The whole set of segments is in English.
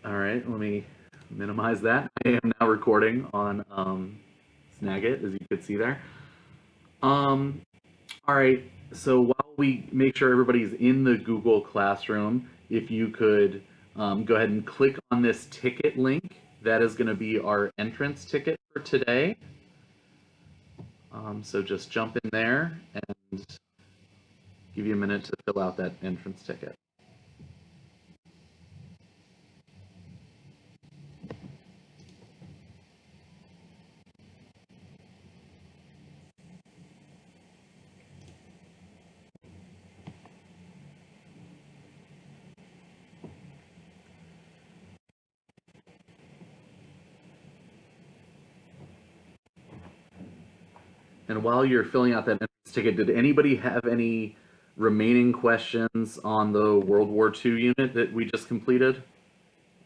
All right, let me minimize that. I am now recording on Snagit, as you could see there. Um, all right, so while we make sure everybody's in the Google Classroom, if you could go ahead and click on this ticket link, that is going to be our entrance ticket for today. So just jump in there and give you a minute to fill out that entrance ticket. And while you're filling out that entrance ticket, did anybody have any remaining questions on the World War II unit that we just completed?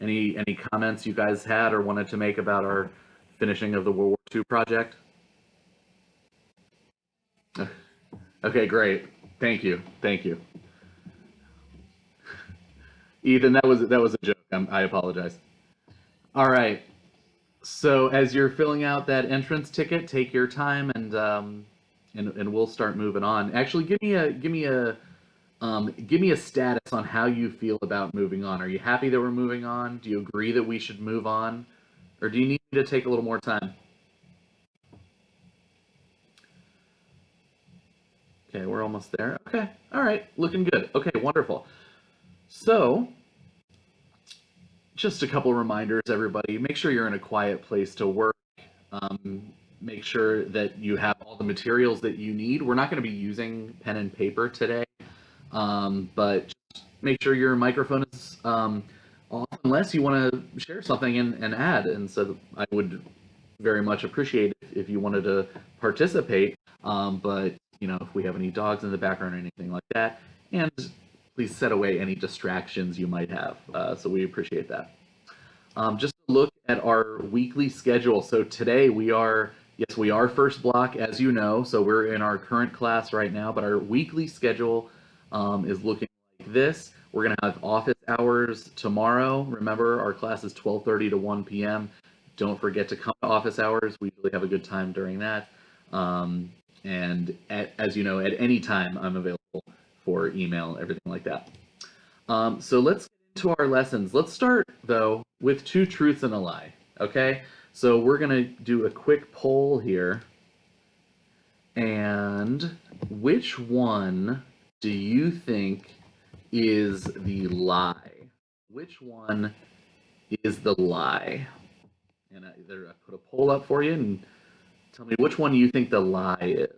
Any comments you guys had or wanted to make about our finishing of the World War II project? Okay, great. Thank you. Thank you. Ethan, that was a joke. I apologize. All right. So as you're filling out that entrance ticket, take your time and we'll start moving on. Actually, give me a status on how you feel about moving on. Are you happy that we're moving on? Do you agree that we should move on? Or do you need to take a little more time? Okay, we're almost there. Okay, all right, looking good. Okay, wonderful. So, just a couple reminders, everybody. Make sure you're in a quiet place to work. Make sure that you have all the materials that you need. We're not going to be using pen and paper today, but just make sure your microphone is off unless you want to share something and add. And so I would very much appreciate it if you wanted to participate. But you know, if we have any dogs in the background or anything like that, and please set away any distractions you might have. So we appreciate that. Just to look at our weekly schedule. So today yes, we are first block, as you know. So we're in our current class right now, but our weekly schedule is looking like this. We're going to have office hours tomorrow. Remember, our class is 12:30 to 1 p.m. Don't forget to come to office hours. We really have a good time during that. As you know, at any time, I'm available for email, everything like that. So let's get into our lessons. Let's start, though, with two truths and a lie. Okay? So we're going to do a quick poll here. And which one do you think is the lie? Which one is the lie? And I put a poll up for you and tell me which one you think the lie is.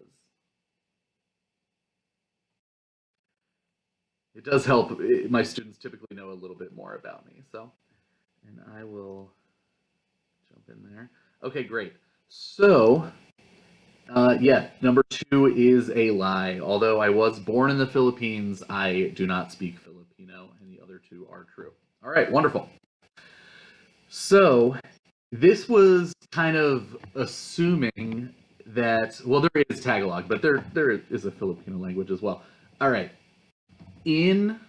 It does help. My students typically know a little bit more about me. So, and I will jump in there. Okay, great. So, yeah, number two is a lie. Although I was born in the Philippines, I do not speak Filipino, and the other two are true. All right, wonderful. So, this was kind of assuming that, well, there is Tagalog, but there is a Filipino language as well. All right. In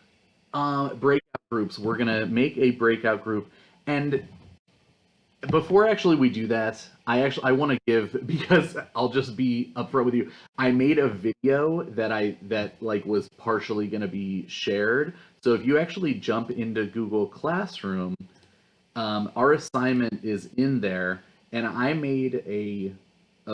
breakout groups, we're going to make a breakout group. And before actually we do that, I want to give because I'll just be upfront with you. I made a video that like was partially going to be shared. So if you actually jump into Google Classroom, our assignment is in there, and I made a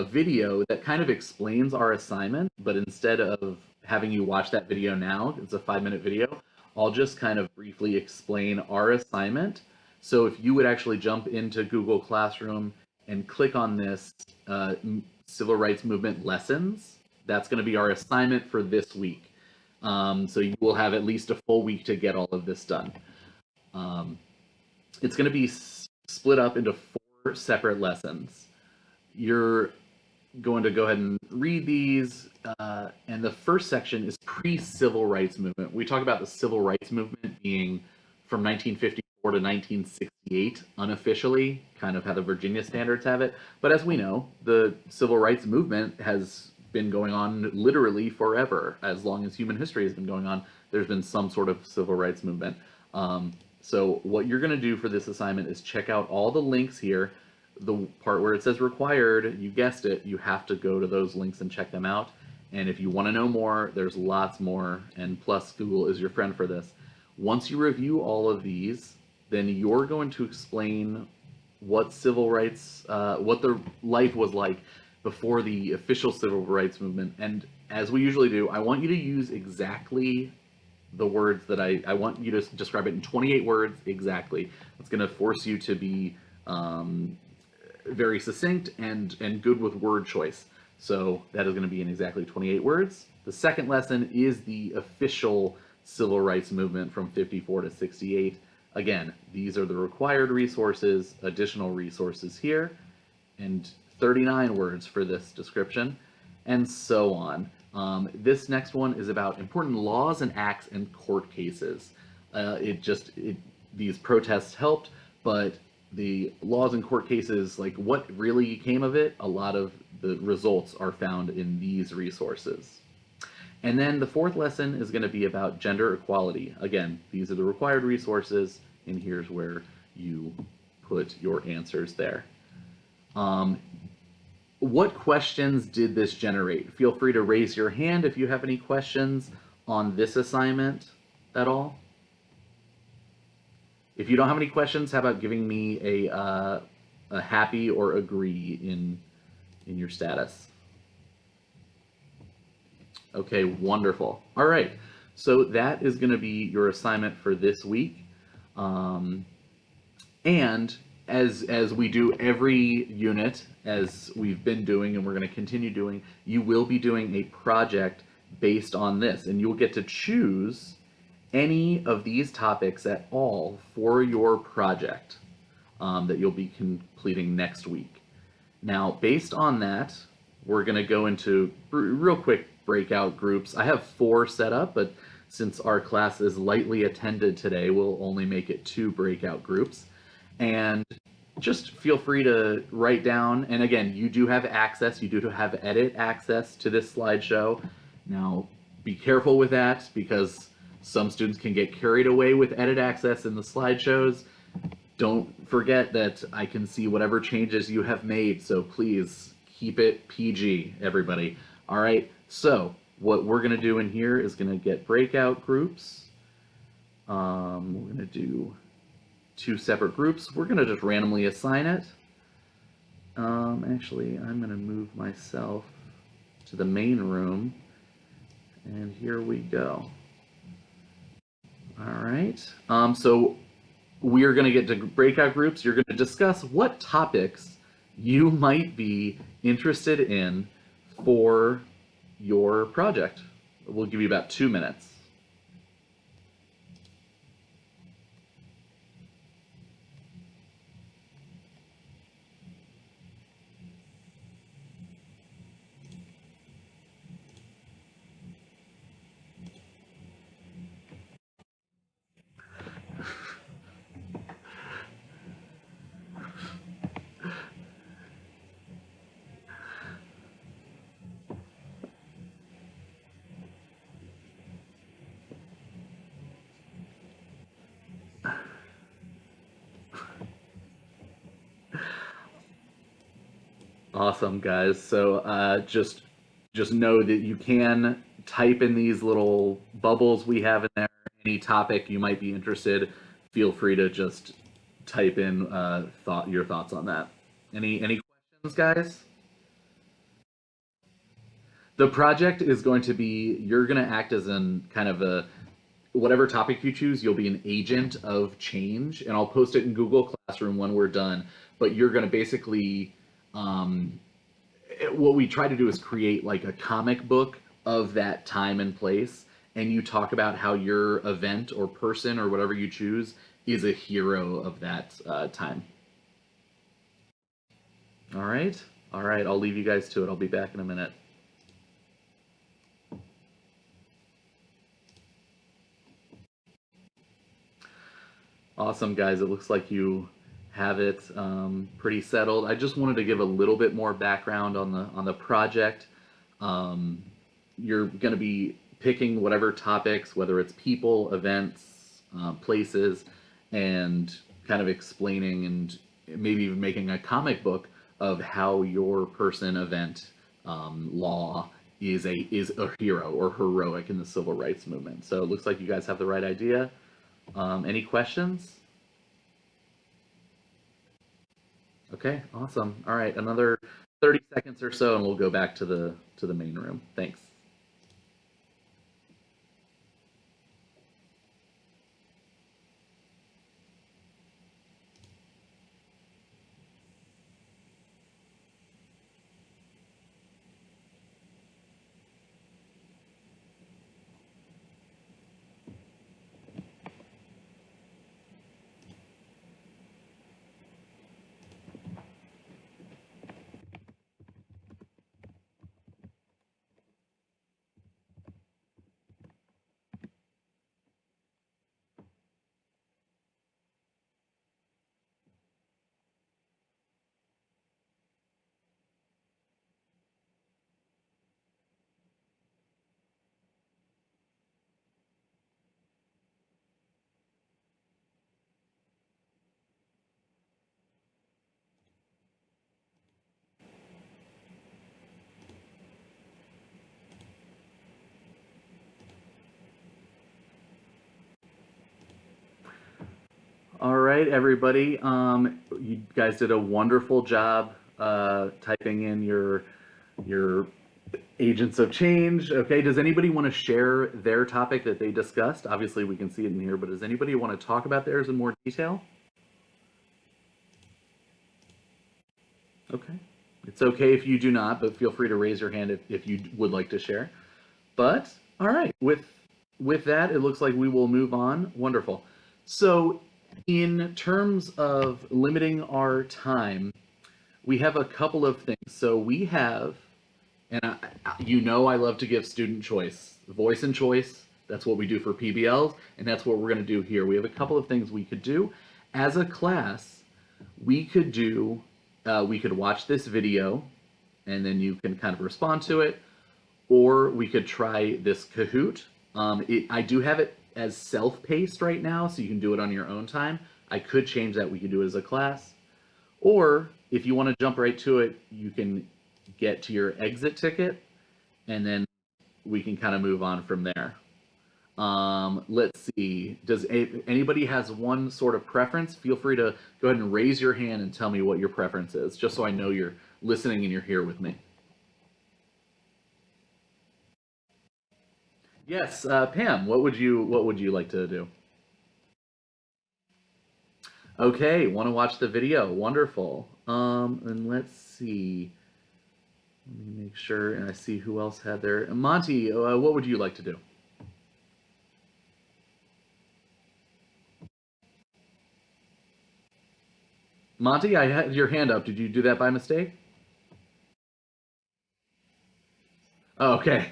video that kind of explains our assignment, but instead of having you watch that video now, it's a 5-minute video. I'll just kind of briefly explain our assignment. So if you would actually jump into Google Classroom and click on this Civil Rights Movement lessons, that's going to be our assignment for this week. So you will have at least a full week to get all of this done. Um, it's going to be split up into 4 separate lessons. You're going to go ahead and read these. And the first section is pre-civil rights movement. We talk about the civil rights movement being from 1954 to 1968 unofficially, kind of how the Virginia standards have it. But as we know, the civil rights movement has been going on literally forever. As long as human history has been going on, there's been some sort of civil rights movement. So what you're going to do for this assignment is check out all the links here. The part where it says required, you guessed it, you have to go to those links and check them out. And if you want to know more, there's lots more, and plus Google is your friend for this. Once you review all of these, then you're going to explain what civil rights, what the life was like before the official civil rights movement. And as we usually do, I want you to use exactly the words that I want you to describe it in 28 words exactly. It's going to force you to be very succinct and good with word choice. So that is going to be in exactly 28 words. The second lesson is the official civil rights movement from 54 to 68. Again, these are the required resources, additional resources here, and 39 words for this description, and so on. This next one is about important laws and acts and court cases. These protests helped, but the laws and court cases, like what really came of it, a lot of the results are found in these resources. And then the fourth lesson is going to be about gender equality. Again, these are the required resources, and here's where you put your answers there. What questions did this generate? Feel free to raise your hand if you have any questions on this assignment at all. If you don't have any questions, how about giving me a happy or agree in your status? Okay, wonderful. All right, so that is going to be your assignment for this week. And as we do every unit, as we've been doing and we're going to continue doing, you will be doing a project based on this, and you'll get to choose any of these topics at all for your project that you'll be completing next week. Now, based on that, we're going to go into real quick breakout groups. I have 4 set up, but since our class is lightly attended today, we'll only make it 2 breakout groups. And just feel free to write down, and again, you do have access, you do have edit access to this slideshow. Now, be careful with that, because some students can get carried away with edit access in the slideshows. Don't forget that I can see whatever changes you have made, so please keep it PG, everybody. All right, so what we're going to do in here is going to get breakout groups. We're going to do 2 separate groups. We're going to just randomly assign it. Actually, I'm going to move myself to the main room, and here we go. All right, so we are going to get to breakout groups. You're going to discuss what topics you might be interested in for your project. We'll give you about 2 minutes. Awesome, guys. So just know that you can type in these little bubbles we have in there. Any topic you might be interested, feel free to just type in your thoughts on that. Any questions, guys? The project is going to be, you're going to act as an kind of a, whatever topic you choose, you'll be an agent of change, and I'll post it in Google Classroom when we're done. But you're going to basically, what we try to do is create like a comic book of that time and place, and you talk about how your event or person or whatever you choose is a hero of that time. All right, I'll leave you guys to it. I'll be back in a minute. Awesome, guys. It looks like you have it pretty settled. I just wanted to give a little bit more background on the project. You're going to be picking whatever topics, whether it's people, events, places, and kind of explaining and maybe even making a comic book of how your person, event, law is a hero or heroic in the civil rights movement. So it looks like you guys have the right idea. Any questions? Okay, awesome. All right, another 30 seconds or so, and we'll go back to the main room. Thanks. All right, everybody. You guys did a wonderful job typing in your agents of change. Okay, does anybody want to share their topic that they discussed? Obviously, we can see it in here, but does anybody want to talk about theirs in more detail? Okay, it's okay if you do not, but feel free to raise your hand if you would like to share. But all right, with that, it looks like we will move on. Wonderful. So, in terms of limiting our time, we have a couple of things. So we have, and you know, I love to give student choice, voice and choice. That's what we do for PBLs, and that's what we're going to do here. We have a couple of things we could do as a class. We could do, we could watch this video, and then you can kind of respond to it, or we could try this Kahoot. I do have it as self-paced right now, so you can do it on your own time. I could change that. We could do it as a class. Or if you want to jump right to it, you can get to your exit ticket, and then we can kind of move on from there. Let's see. Does anybody has one sort of preference? Feel free to go ahead and raise your hand and tell me what your preference is, just so I know you're listening and you're here with me. Yes, Pam, what would you like to do? Okay, want to watch the video? Wonderful. And let's see. Let me make sure, and I see who else had their. Monty, what would you like to do? Monty, I had your hand up. Did you do that by mistake? Oh, okay.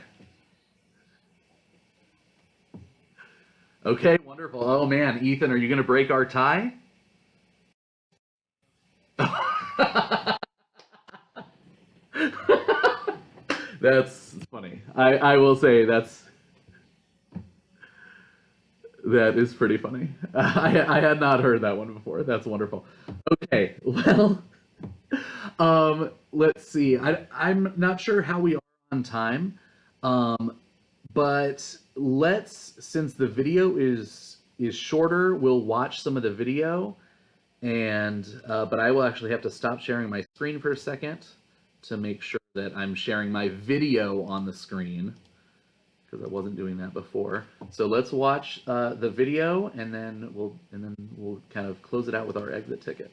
Okay, wonderful. Oh man, Ethan, are you going to break our tie? That's funny. I will say that is pretty funny. I had not heard that one before. That's wonderful. Okay, well, let's see. I'm not sure how we are on time, but since the video is shorter, we'll watch some of the video, and but I will actually have to stop sharing my screen for a second to make sure that I'm sharing my video on the screen because I wasn't doing that before. So let's watch the video, and then we'll kind of close it out with our exit ticket.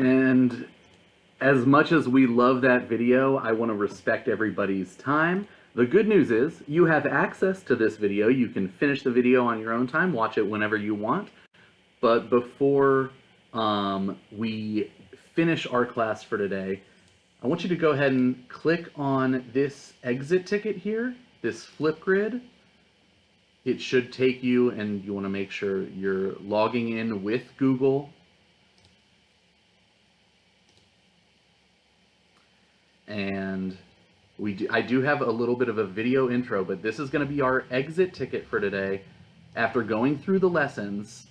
And as much as we love that video, I want to respect everybody's time. The good news is you have access to this video. You can finish the video on your own time, watch it whenever you want. But before we finish our class for today, I want you to go ahead and click on this exit ticket here, this Flipgrid. It should take you, and you want to make sure you're logging in with Google. And I do have a little bit of a video intro, but this is going to be our exit ticket for today. After going through the lessons,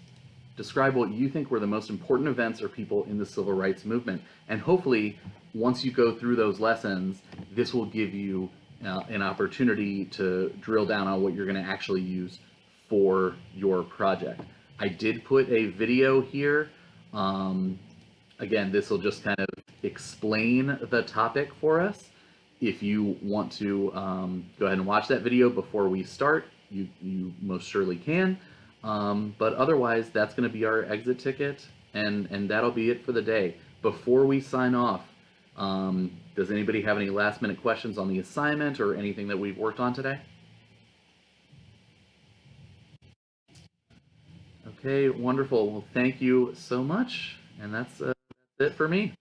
describe what you think were the most important events or people in the civil rights movement. And hopefully, once you go through those lessons, this will give you an opportunity to drill down on what you're going to actually use for your project. I did put a video here. Again, this will just kind of explain the topic for us. If you want to go ahead and watch that video before we start, you most surely can. But otherwise, that's going to be our exit ticket, and that'll be it for the day. Before we sign off, does anybody have any last-minute questions on the assignment or anything that we've worked on today? Okay, wonderful. Well, thank you so much, and that's it for me.